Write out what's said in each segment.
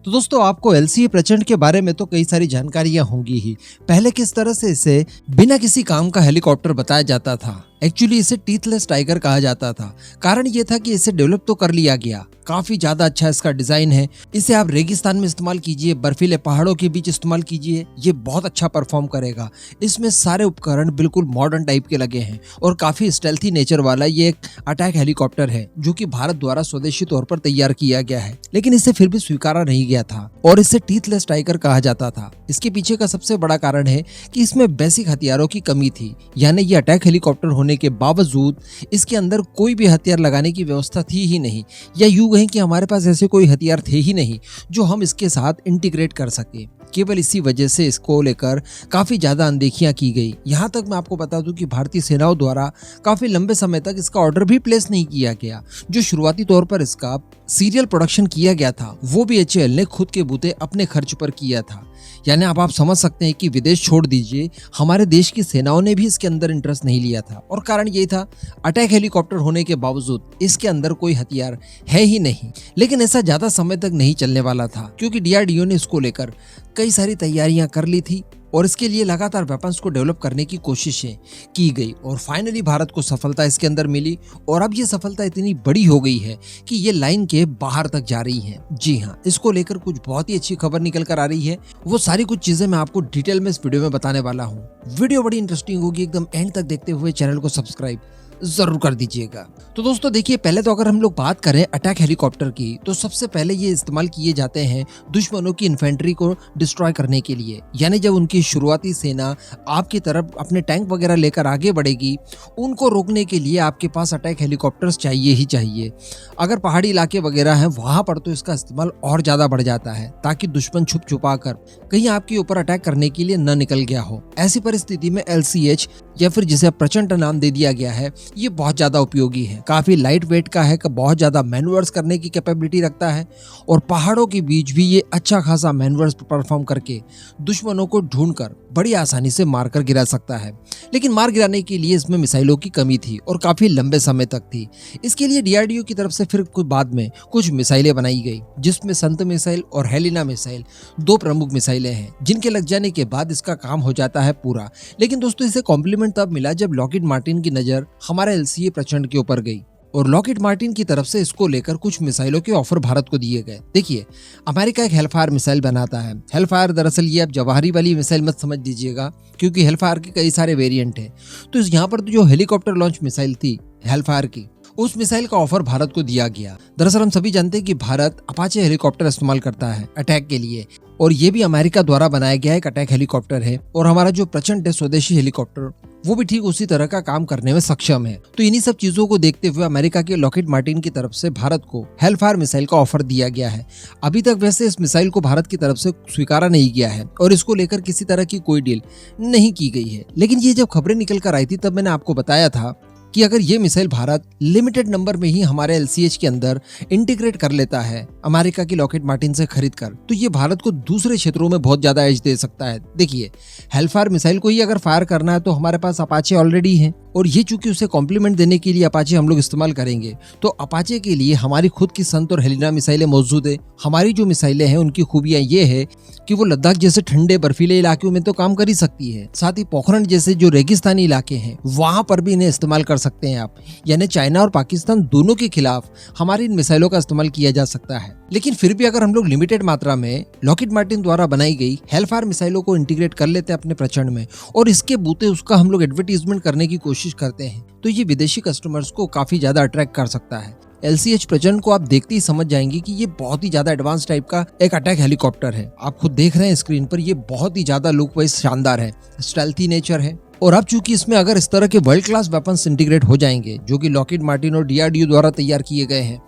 तो दोस्तों आपको एलसीए प्रचंड के बारे में तो कई सारी जानकारियां होंगी ही। पहले किस तरह से इसे बिना किसी काम का हेलीकॉप्टर बताया जाता था। एक्चुअली इसे टीथलेस टाइगर कहा जाता था। कारण ये था कि इसे डेवलप तो कर लिया गया, काफी ज्यादा अच्छा इसका डिजाइन है। इसे आप रेगिस्तान में इस्तेमाल कीजिए, बर्फीले पहाड़ों के बीच इस्तेमाल कीजिए, ये बहुत अच्छा परफॉर्म करेगा। इसमें सारे उपकरण बिल्कुल मॉडर्न टाइप के लगे हैं और काफी स्टेल्थी नेचर वाला ये एक अटैक हेलीकॉप्टर है जो कि भारत द्वारा स्वदेशी तौर पर तैयार किया गया है, लेकिन इसे फिर भी स्वीकारा नहीं गया था और इसे टीथलेस टाइगर कहा जाता था। इसके पीछे का सबसे बड़ा कारण है कि इसमें बेसिक हथियारों की कमी थी, यानी ये अटैक हेलीकॉप्टर होने के बावजूद इसके अंदर कोई भी हथियार लगाने की व्यवस्था थी ही नहीं, या यूं कहें कि हमारे पास ऐसे कोई हथियार थे ही नहीं जो हम इसके साथ इंटीग्रेट कर सके। केवल इसी वजह से इसको लेकर काफी ज्यादा अनदेखियां की गई। यहाँ तक मैं आपको बता दूं कि भारतीय सेनाओं द्वारा काफी लंबे समय तक इसका ऑर्डर भी प्लेस नहीं किया गया। जो शुरुआती तौर पर इसका सीरियल प्रोडक्शन किया गया था वो भी एचएएल ने खुद के बूते अपने खर्च पर किया था। यानी अब आप समझ सकते हैं कि विदेश छोड़ दीजिए, हमारे देश की सेनाओं ने भी इसके अंदर इंटरेस्ट नहीं लिया था और कारण यही था अटैक हेलीकॉप्टर होने के बावजूद इसके अंदर कोई हथियार है ही नहीं। लेकिन ऐसा ज्यादा समय तक नहीं चलने वाला था क्योंकि डीआरडीओ ने इसको लेकर कई सारी तैयारियां कर ली थी और इसके लिए लगातार वेपन्स को डेवलप करने की कोशिशें की गई और फाइनली भारत को सफलता इसके अंदर मिली। और अब ये सफलता इतनी बड़ी हो गई है कि ये लाइन के बाहर तक जा रही है। जी हाँ, इसको लेकर कुछ बहुत ही अच्छी खबर निकल कर आ रही है। वो सारी कुछ चीजें मैं आपको डिटेल में इस वीडियो में बताने वाला हूँ। वीडियो बड़ी इंटरेस्टिंग होगी, एकदम एंड तक देखते हुए चैनल को सब्सक्राइब जरूर कर दीजिएगा। तो दोस्तों देखिए, पहले तो अगर हम लोग बात करें अटैक हेलीकॉप्टर की तो सबसे पहले ये इस्तेमाल किए जाते हैं दुश्मनों की इन्फेंट्री को डिस्ट्रॉय करने के लिए। यानी जब उनकी शुरुआती सेना आपकी तरफ अपने टैंक वगैरह लेकर आगे बढ़ेगी, उनको रोकने के लिए आपके पास अटैक हेलीकॉप्टर्स चाहिए ही चाहिए। अगर पहाड़ी इलाके वगैरह हैं वहां पर तो इसका इस्तेमाल और ज्यादा बढ़ जाता है ताकि दुश्मन छुप छुपा कर कहीं आपके ऊपर अटैक करने के लिए न निकल गया हो। ऐसी परिस्थिति में एलसीएच या फिर जिसे प्रचंड नाम दे दिया गया है, ये बहुत ज्यादा उपयोगी है। काफी लाइट वेट का है, बहुत ज्यादा मैन्यूवर्स करने की कैपेबिलिटी रखता है और पहाड़ों के बीच भी ये अच्छा खासा मैन्यूवर्स परफॉर्म करके दुश्मनों को ढूंढकर बड़ी आसानी से मारकर गिरा सकता है। लेकिन मार गिराने के लिए इसमें मिसाइलों की कमी थी और काफी लंबे समय तक थी। इसके लिए डीआरडीओ की तरफ से फिर कुछ बाद में कुछ मिसाइलें बनाई गई, जिसमें संत मिसाइल और हेलिना मिसाइल दो प्रमुख मिसाइलें हैं जिनके लग जाने के बाद इसका काम हो जाता है पूरा। लेकिन दोस्तों इसे कॉम्प्लीमेंट तब मिला जब लॉकहीड मार्टिन की नजर हमारे एलसीए प्रचंड के ऊपर गई और लॉकहीड मार्टिन की तरफ से इसको लेकर कुछ मिसाइलों के ऑफर भारत को दिए गए। देखिए, अमेरिका एक हेलफायर मिसाइल बनाता है। हेलफायर दरअसल ये आप जवाहरी वाली मिसाइल मत समझ दीजिएगा क्योंकि हेलफायर के कई सारे वेरिएंट हैं। तो यहाँ पर जो हेलीकॉप्टर लॉन्च मिसाइल थी हेलफायर की, उस मिसाइल का ऑफर भारत को दिया गया। दरअसल हम सभी जानते हैं कि भारत अपाचे हेलीकॉप्टर इस्तेमाल करता है अटैक के लिए और ये भी अमेरिका द्वारा बनाया गया एक अटैक हेलीकॉप्टर है और हमारा जो प्रचंड है स्वदेशी हेलीकॉप्टर वो भी ठीक उसी तरह का काम करने में सक्षम है। तो इन्हीं सब चीजों को देखते हुए अमेरिका के लॉकहीड मार्टिन की तरफ से भारत को हेलफायर मिसाइल का ऑफर दिया गया है। अभी तक वैसे इस मिसाइल को भारत की तरफ से स्वीकारा नहीं गया है और इसको लेकर किसी तरह की कोई डील नहीं की गई है। लेकिन ये जब खबरें निकल कर आई थी तब मैंने आपको बताया था कि अगर ये मिसाइल भारत लिमिटेड नंबर में ही हमारे एलसीएच के अंदर इंटीग्रेट कर लेता है अमेरिका की लॉकहीड मार्टिन से खरीद कर, तो ये भारत को दूसरे क्षेत्रों में बहुत ज्यादा एज दे सकता है। देखिए, हेलफायर मिसाइल को ही अगर फायर करना है तो हमारे पास अपाचे ऑलरेडी है और ये चूंकि उसे कॉम्प्लीमेंट देने के लिए अपाचे हम लोग इस्तेमाल करेंगे, तो अपाचे के लिए हमारी खुद की संत और हेलिना मिसाइलें मौजूद है। हमारी जो मिसाइलें हैं उनकी खूबियां ये है कि वो लद्दाख जैसे ठंडे बर्फीले इलाकों में तो काम कर ही सकती है, साथ ही पोखरण जैसे जो रेगिस्तानी इलाके हैं वहां पर भी इन्हें इस्तेमाल कर सकते हैं आप। यानी चाइना और पाकिस्तान दोनों के खिलाफ हमारी इन मिसाइलों का इस्तेमाल किया जा सकता है। लेकिन फिर भी अगर हम लोग लिमिटेड मात्रा में लॉकहीड मार्टिन द्वारा बनाई गई हेलफायर मिसाइलों को इंटीग्रेट कर लेते हैं अपने प्रचंड में और इसके बूते उसका हम लोग एडवर्टीजमेंट करने की कोशिश करते हैं, तो ये विदेशी कस्टमर्स को काफी ज्यादा अट्रैक्ट कर सकता है। एलसीएच प्रचंड को आप देखते ही समझ जाएंगे कि ये बहुत ही ज्यादा एडवांस टाइप का एक अटैक हेलीकॉप्टर है। आप खुद देख रहे हैं स्क्रीन पर, ये बहुत ही ज्यादा लुक वाइज शानदार है, स्टेल्थी नेचर है और अब चूंकि इसमें अगर इस तरह के वर्ल्ड क्लास वेपन्स इंटीग्रेट हो जाएंगे जो कि लॉकहीड मार्टिन और डीआरडीओ द्वारा तैयार किए गए हैं,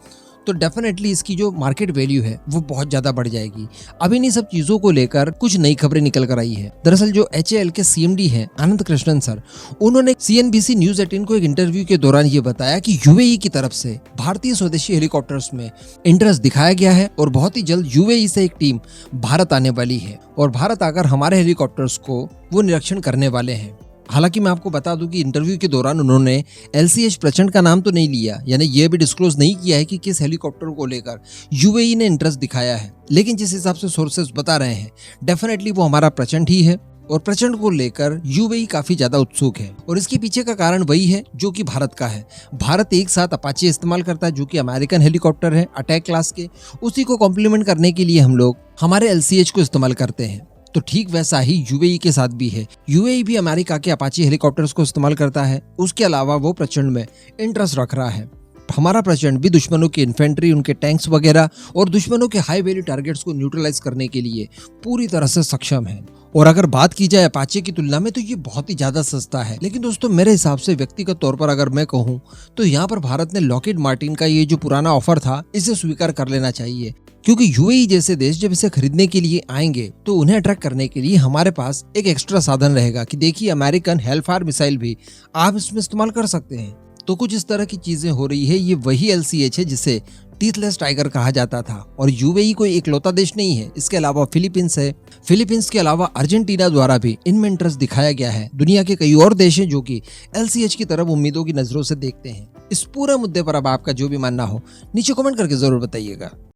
तो डेफिनेटली इसकी जो मार्केट वैल्यू है वो बहुत ज्यादा बढ़ जाएगी। अब इन्हीं सब चीजों को लेकर कुछ नई खबरें निकल कर आई है। दरअसल जो एचएएल के सीएमडी हैं आनंद कृष्णन सर, उन्होंने सीएनबीसी न्यूज 18 को एक इंटरव्यू के दौरान ये बताया कि यूएई की तरफ से भारतीय स्वदेशी हेलीकॉप्टर्स में इंटरेस्ट दिखाया गया है और बहुत ही जल्द यूएई से एक टीम भारत आने वाली है और भारत आकर हमारे हेलीकॉप्टर्स को वो निरीक्षण करने वाले हैं। हालांकि मैं आपको बता दूं कि इंटरव्यू के दौरान उन्होंने LCH प्रचंड का नाम तो नहीं लिया, यानी ये भी डिस्क्लोज नहीं किया है कि किस हेलीकॉप्टर को लेकर यूएई ने इंटरेस्ट दिखाया है। लेकिन जिस हिसाब से सोर्सेस बता रहे हैं, डेफिनेटली वो हमारा प्रचंड ही है और प्रचंड को लेकर यूएई काफी ज्यादा उत्सुक है। और इसके पीछे का कारण वही है जो कि भारत का है। भारत एक साथ अपाचे इस्तेमाल करता है, जो कि अमेरिकन हेलीकॉप्टर है अटैक क्लास के। उसी को कॉम्प्लीमेंट करने के लिए हम लोग हमारे LCH को इस्तेमाल करते हैं। तो ठीक वैसा ही यूएई के साथ भी है। यूएई भी अमेरिका के अपाचे हेलीकॉप्टर्स को इस्तेमाल करता है। उसके अलावा वो प्रचंड में इंटरेस्ट रख रहा है। हमारा प्रचंड भी दुश्मनों की इन्फेंट्री, उनके टैंक्स वगैरह और दुश्मनों के हाई वैल्यू टारगेट्स को न्यूट्रलाइज करने के लिए पूरी तरह से सक्षम है। और अगर बात की जाए अपाचे की तुलना में तो ये बहुत ही ज्यादा सस्ता है। लेकिन दोस्तों मेरे हिसाब से व्यक्तिगत तौर पर अगर मैं कहूँ तो यहाँ पर भारत ने लॉकहीड मार्टिन का ये जो पुराना ऑफर था इसे स्वीकार कर लेना चाहिए, क्योंकि यूएई जैसे देश जब इसे खरीदने के लिए आएंगे तो उन्हें अट्रैक्ट करने के लिए हमारे पास एक एक्स्ट्रा साधन रहेगा कि देखिए अमेरिकन हेलफायर मिसाइल भी आप इसमें इस्तेमाल कर सकते हैं। तो कुछ इस तरह की चीजें हो रही है। ये वही LCH है जिसे टीथलेस टाइगर कहा जाता था। और यूएई कोई इकलौता देश नहीं है, इसके अलावा फिलीपींस है। फिलीपींस के अलावा अर्जेंटीना द्वारा भी इनमें इंटरेस्ट दिखाया गया है। दुनिया के कई और देश हैं जो कि LCH की तरफ उम्मीदों की नजरों से देखते हैं। इस पूरे मुद्दे पर अब आपका जो भी मानना हो नीचे कमेंट करके जरूर बताइएगा।